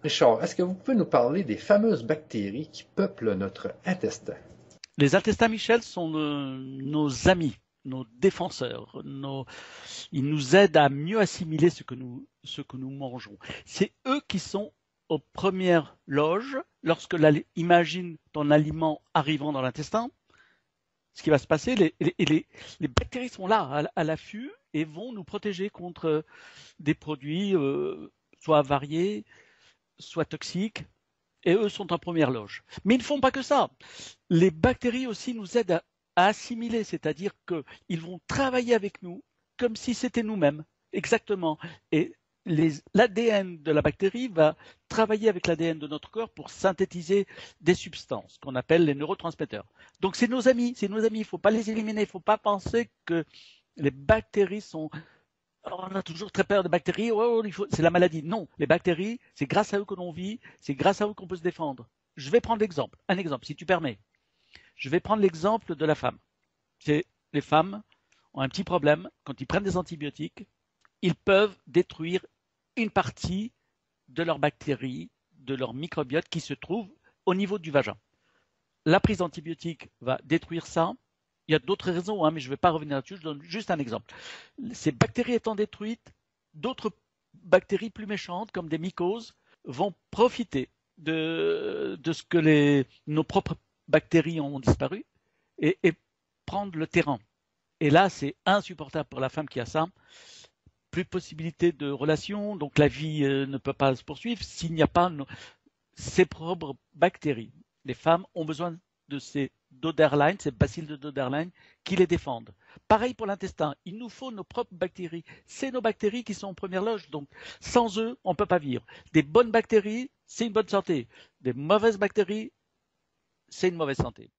Richard, est-ce que vous pouvez nous parler des fameuses bactéries qui peuplent notre intestin? Les intestins, Michel, sont nos amis, nos défenseurs. Ils nous aident à mieux assimiler ce que nous mangeons. C'est eux qui sont aux premières loges lorsque, imagine ton aliment arrivant dans l'intestin. Ce qui va se passer, les bactéries sont là, à l'affût, et vont nous protéger contre des produits soit avariés, soit toxiques, et eux sont en première loge. Mais ils ne font pas que ça. Les bactéries aussi nous aident à assimiler, c'est-à-dire qu'ils vont travailler avec nous comme si c'était nous-mêmes, exactement. Et l'ADN de la bactérie va travailler avec l'ADN de notre corps pour synthétiser des substances qu'on appelle les neurotransmetteurs. Donc c'est nos amis, c'est nos amis. Il ne faut pas les éliminer, il ne faut pas penser que les bactéries sont on a toujours très peur des bactéries, oh, c'est la maladie. Non, les bactéries, c'est grâce à eux que l'on vit, c'est grâce à eux qu'on peut se défendre. Je vais prendre l'exemple, un exemple, si tu permets. Je vais prendre l'exemple de la femme. C'est les femmes ont un petit problème, quand ils prennent des antibiotiques, ils peuvent détruire une partie de leurs bactéries, de leur microbiote qui se trouve au niveau du vagin. La prise d'antibiotiques va détruire ça. Il y a d'autres raisons, mais je ne vais pas revenir là-dessus, je donne juste un exemple. Ces bactéries étant détruites, d'autres bactéries plus méchantes, comme des mycoses, vont profiter de ce que nos propres bactéries ont disparu et prendre le terrain. Et là, c'est insupportable pour la femme qui a ça. Plus de possibilité de relation, donc la vie ne peut pas se poursuivre s'il n'y a pas ses propres bactéries. Les femmes ont besoin de ces Doderlein, ces bacilles de Doderlein, qui les défendent. Pareil pour l'intestin, il nous faut nos propres bactéries. C'est nos bactéries qui sont en première loge, donc sans eux, on ne peut pas vivre. Des bonnes bactéries, c'est une bonne santé. Des mauvaises bactéries, c'est une mauvaise santé.